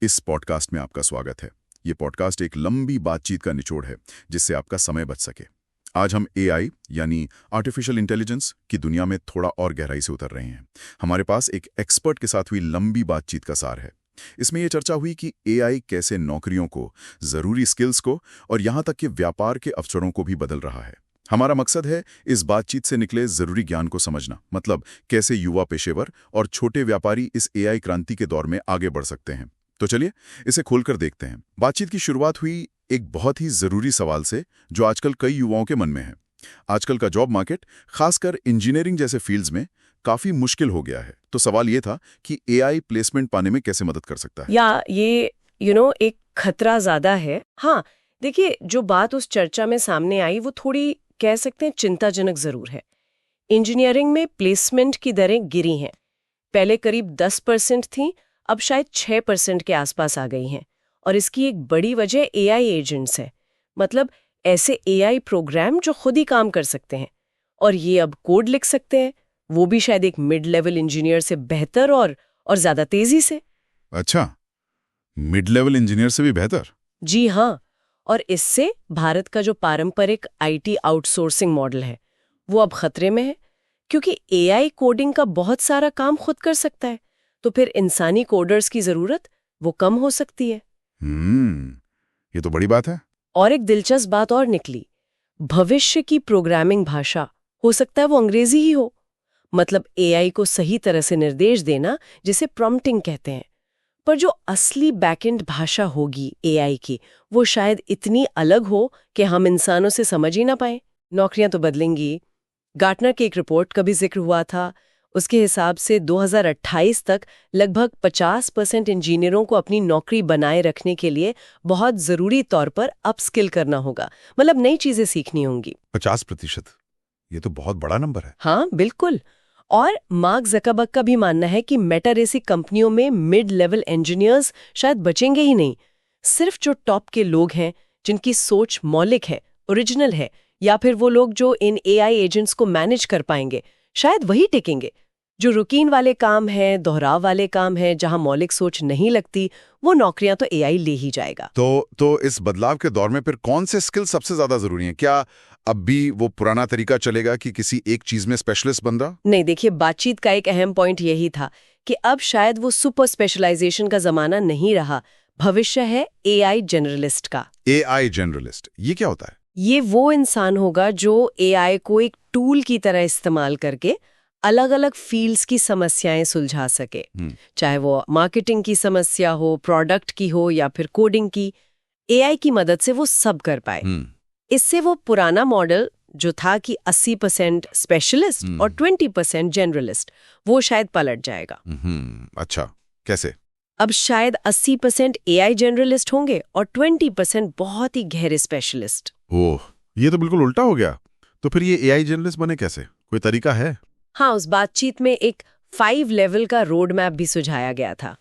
इस पॉडकास्ट में आपका स्वागत है। ये पॉडकास्ट एक लंबी बातचीत का निचोड़ है जिससे आपका समय बच सके। आज हम एआई यानी आर्टिफिशियल इंटेलिजेंस की दुनिया में थोड़ा और गहराई से उतर रहे हैं। हमारे पास एक एक्सपर्ट के साथ हुई लंबी बातचीत का सार है। इसमें यह चर्चा हुई कि एआई कैसे नौकरियों को, जरूरी स्किल्स को और यहाँ तक कि व्यापार के अवसरों को भी बदल रहा है। हमारा मकसद है इस बातचीत से निकले जरूरी ज्ञान को समझना, मतलब कैसे युवा पेशेवर और छोटे व्यापारी इस एआई क्रांति के दौर में आगे बढ़ सकते हैं। तो चलिए इसे खोलकर देखते हैं। बातचीत की शुरुआत हुई एक बहुत ही जरूरी सवाल से जो आजकल कई युवाओं के मन में है। आजकल का जॉब मार्केट, खासकर इंजीनियरिंग जैसे फील्ड्स में काफी मुश्किल हो गया है। तो सवाल ये था कि एआई प्लेसमेंट पाने में कैसे मदद कर सकता है। या ये एक खतरा ज्यादा है। हाँ, देखिए, जो बात उस चर्चा में सामने आई वो थोड़ी कह सकते हैं चिंताजनक जरूर है। इंजीनियरिंग में प्लेसमेंट की दरें गिरी हैं। पहले करीब 10% थीं, अब शायद 6% के आसपास आ गई हैं। और इसकी एक बड़ी वजह एआई एजेंट्स है, मतलब ऐसे एआई प्रोग्राम जो खुद ही काम कर सकते हैं और ये अब कोड लिख सकते हैं, वो भी शायद एक मिड लेवल इंजीनियर से बेहतर और ज्यादा तेजी से। अच्छा, मिड लेवल इंजीनियर से भी बेहतर? जी हाँ, और इससे भारत का जो पारंपरिक आईटी आउटसोर्सिंग मॉडल है वो अब खतरे में है, क्योंकि एआई कोडिंग का बहुत सारा काम खुद कर सकता है, तो फिर इंसानी कोडर्स की जरूरत वो कम हो सकती है। ये तो बड़ी बात है। और एक दिलचस्प बात और निकली, भविष्य की प्रोग्रामिंग भाषा हो सकता है वो अंग्रेजी ही हो, मतलब एआई को सही तरह से निर्देश देना, जिसे प्रॉम्प्टिंग कहते हैं। पर जो असली बैकएंड भाषा होगी एआई की, वो शायद इतनी अलग हो कि हम इंसानों से समझ ही ना पाए। नौकरियां तो बदलेंगी। गार्टनर की एक रिपोर्ट का भी जिक्र हुआ था। उसके हिसाब से 2028 तक लगभग 50% इंजीनियरों को अपनी नौकरी बनाए रखने के लिए बहुत जरूरी तौर पर अपस्किल करना होगा, मतलब नई चीजें सीखनी होंगी। 50%? ये तो बहुत बड़ा नंबर है। हाँ, बिल्कुल। और मार्क ज़करबर्ग का भी मानना है कि मेटा जैसी कंपनियों में मिड लेवल इंजीनियर्स शायद बचेंगे ही नहीं। सिर्फ जो टॉप के लोग हैं, जिनकी सोच मौलिक है, ओरिजिनल है, या फिर वो लोग जो इन एआई एजेंट्स को मैनेज कर पाएंगे, शायद वही टिकेंगे। जो रूटीन वाले काम हैं, दोहराव वाले काम हैं, जहां मौलिक सोच नहीं लगती, वो नौकरियां तो एआई ले ही जाएगा। तो इस बदलाव के दौर में फिर कौन से स्किल सबसे ज्यादा जरूरी हैं? क्या अब भी वो पुराना तरीका चलेगा कि किसी एक चीज में स्पेशलिस्ट बन रहा? नहीं, देखिए, बातचीत का एक अहम पॉइंट यही था कि अब शायद वो सुपर स्पेशलाइजेशन का जमाना नहीं रहा। भविष्य है एआई जनरलिस्ट का। एआई जनरलिस्ट, ये क्या होता है? ये वो इंसान होगा जो एआई को एक टूल की तरह इस्तेमाल करके अलग अलग फील्ड्स की समस्याएं सुलझा सके, चाहे वो मार्केटिंग की समस्या हो, प्रोडक्ट की हो, या फिर कोडिंग की। एआई की मदद से वो सब कर पाए। इससे वो पुराना मॉडल जो था कि 80% स्पेशलिस्ट और 20% जनरलिस्ट, वो शायद पलट जाएगा। अच्छा, कैसे? अब शायद 80% एआई जनरलिस्ट होंगे और 20% बहुत ही गहरे स्पेशलिस्ट। ओह, ये तो बिल्कुल उल्टा हो गया। तो फिर ये एआई जर्नलिस्ट बने कैसे? कोई तरीका है? हाँ, उस बातचीत में एक 5 लेवल का रोड मैप भी सुझाया गया था।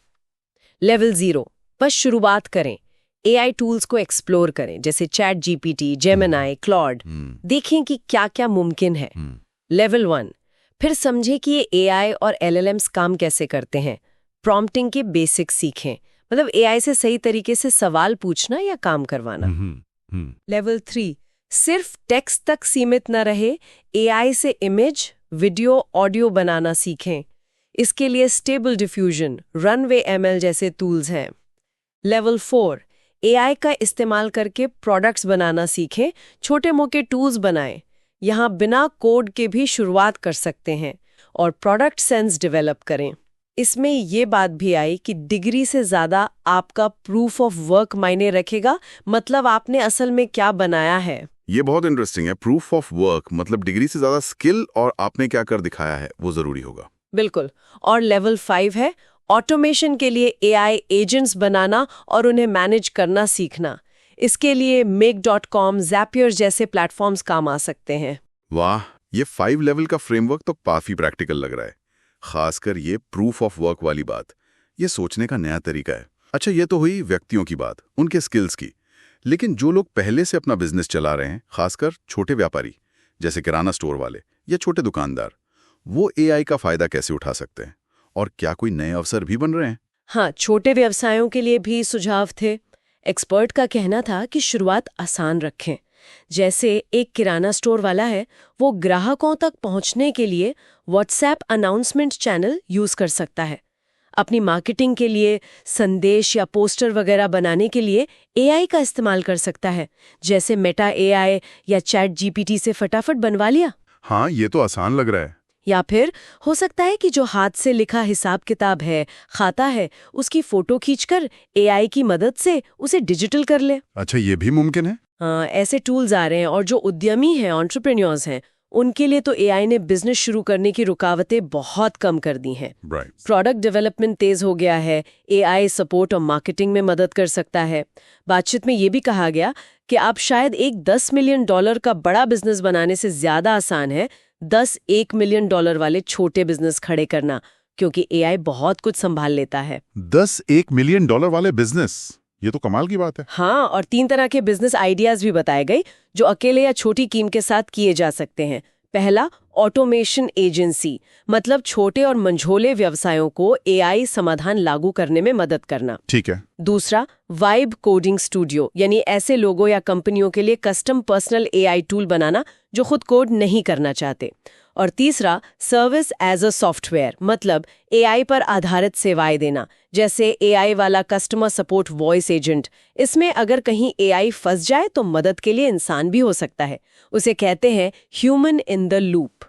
लेवल 0, बस शुरुआत करें, एआई टूल्स को एक्सप्लोर करें, जैसे चैट जीपीटी, जेमिनाई, क्लॉड, देखें कि क्या क्या मुमकिन है। लेवल 1, फिर समझें कि ये एआई और एलएलएम्स काम कैसे करते हैं, प्रॉम्प्टिंग के बेसिक्स सीखें, मतलब एआई से सही तरीके से सवाल पूछना या काम करवाना। लेवल 3, सिर्फ टेक्स्ट तक सीमित न रहे, एआई से इमेज, वीडियो, ऑडियो बनाना सीखें। इसके लिए स्टेबल डिफ्यूजन, रनवे एमएल जैसे टूल्स हैं। लेवल 4, एआई का इस्तेमाल करके प्रोडक्ट्स बनाना सीखें, छोटे मोटे टूल्स बनाएं। यहाँ बिना कोड के भी शुरुआत कर सकते हैं और प्रोडक्ट सेंस डेवलप करें। इसमें ये बात भी आई कि डिग्री से ज़्यादा आपका प्रूफ ऑफ वर्क मायने रखेगा, मतलब आपने असल में क्या बनाया है। ये बहुत इंटरेस्टिंग है। प्रूफ ऑफ वर्क मतलब डिग्री से ज्यादा स्किल और आपने क्या कर दिखाया है वो जरूरी होगा। बिल्कुल। और लेवल 5 है ऑटोमेशन के लिए एआई एजेंट्स बनाना और उन्हें मैनेज करना सीखना। इसके लिए make.com, Zapier जैसे प्लेटफॉर्म्स काम आ सकते हैं। वाह, ये 5 लेवल का फ्रेमवर्क तो काफी प्रैक्टिकल लग रहा है। खासकर ये प्रूफ ऑफ वर्क वाली बात, ये सोचने का नया तरीका है। अच्छा, ये तो हुई व्यक्तियों की बात, उनके स्किल्स की। लेकिन जो लोग पहले से अपना बिजनेस चला रहे हैं, खासकर छोटे व्यापारी जैसे किराना स्टोर वाले या छोटे दुकानदार, वो एआई का फायदा कैसे उठा सकते हैं? और क्या कोई नए अवसर भी बन रहे हैं? हाँ, छोटे व्यवसायों के लिए भी सुझाव थे। एक्सपर्ट का कहना था कि शुरुआत आसान रखें। जैसे एक किराना स्टोर वाला है, वो ग्राहकों तक पहुंचने के लिए व्हाट्सएप अनाउंसमेंट चैनल यूज कर सकता है। अपनी मार्केटिंग के लिए संदेश या पोस्टर वगैरह बनाने के लिए एआई का इस्तेमाल कर सकता है, जैसे मेटा एआई या चैट जीपीटी से फटाफट बनवा लिया। हाँ, ये तो आसान लग रहा है। या फिर हो सकता है कि जो हाथ से लिखा हिसाब किताब है, खाता है, उसकी फोटो खींचकर एआई की मदद से उसे डिजिटल कर ले। अच्छा, ये भी मुमकिन है? हाँ, ऐसे टूल्स आ रहे हैं और जो उद्यमी हैं, एंटरप्रेन्योर्स हैं, उनके लिए तो एआई ने बिजनेस शुरू करने की रुकावटें बहुत कम कर दी हैं। राइट। प्रोडक्ट डेवलपमेंट तेज हो गया है, एआई सपोर्ट और मार्केटिंग में मदद कर सकता है। बातचीत में ये भी कहा गया कि आप शायद एक $10 मिलियन का बड़ा बिजनेस बनाने से ज्यादा आसान है 10 $1 मिलियन वाले छोटे बिजनेस खड़े करना, क्योंकि एआई बहुत कुछ संभाल लेता है। 10 $1 मिलियन वाले बिजनेस, ये तो कमाल की बात है। हाँ, और 3 तरह के बिजनेस आइडियाज भी बताए गए जो अकेले या छोटी टीम के साथ किए जा सकते हैं। पहला, ऑटोमेशन एजेंसी, मतलब छोटे और मंझोले व्यवसायों को एआई समाधान लागू करने में मदद करना। ठीक है। दूसरा, वाइब कोडिंग स्टूडियो, यानी ऐसे लोगों या कंपनियों के लिए कस्टम पर्सनल एआई टूल बनाना जो खुद कोड नहीं करना चाहते। और तीसरा, सर्विस एज अ सॉफ्टवेयर, मतलब एआई पर आधारित सेवाएं देना, जैसे एआई वाला कस्टमर सपोर्ट वॉइस एजेंट। इसमें अगर कहीं एआई फंस जाए तो मदद के लिए इंसान भी हो सकता है। उसे कहते हैं human in the loop.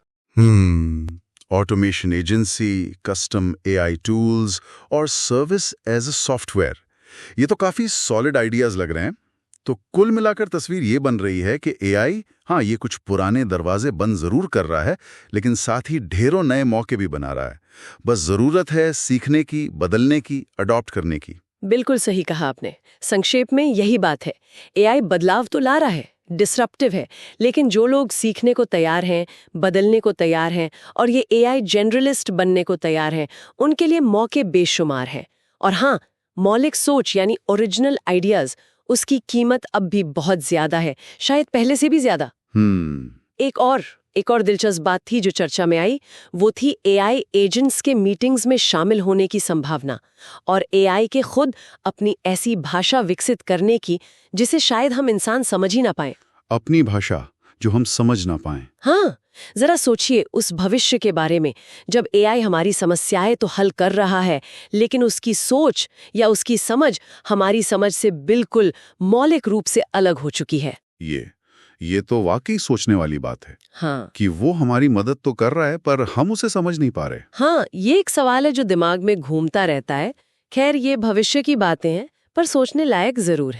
Automation agency, custom AI tools और सर्विस एज अ सॉफ्टवेयर, ये तो काफी सॉलिड आइडियाज लग रहे हैं। तो कुल मिलाकर तस्वीर ये बन रही है कि एआई, हाँ, ये कुछ पुराने दरवाजे बंद जरूर कर रहा है, लेकिन साथ ही ढेरों नए मौके भी बना रहा है। बस जरूरत है सीखने की, बदलने की, अडॉप्ट करने की। बिल्कुल सही कहा आपने। संक्षेप में यही बात है, एआई बदलाव तो ला रहा है, डिसरप्टिव है, लेकिन जो लोग सीखने को तैयार हैं, बदलने को तैयार हैं और ये एआई जनरलिस्ट बनने को तैयार हैं, उनके लिए मौके बेशुमार हैं। और हाँ, मौलिक सोच यानी ओरिजिनल आइडियाज, उसकी कीमत अब भी बहुत ज्यादा है, शायद पहले से भी ज्यादा। एक और दिलचस्प बात थी जो चर्चा में आई, वो थी एआई एजेंट्स के मीटिंग्स में शामिल होने की संभावना और एआई के खुद अपनी ऐसी भाषा विकसित करने की जिसे शायद हम इंसान समझ ही ना पाए। अपनी भाषा जो हम समझ ना पाए। हाँ, जरा सोचिए उस भविष्य के बारे में जब एआई हमारी समस्याएं तो हल कर रहा है, लेकिन उसकी सोच या उसकी समझ हमारी समझ से बिल्कुल मौलिक रूप से अलग हो चुकी है। ये तो वाकई सोचने वाली बात है। हाँ, कि वो हमारी मदद तो कर रहा है पर हम उसे समझ नहीं पा रहे। हाँ, ये एक सवाल है जो दिमाग में घूमता रहता है। खैर, ये भविष्य की बातें हैं, पर सोचने लायक जरूर है।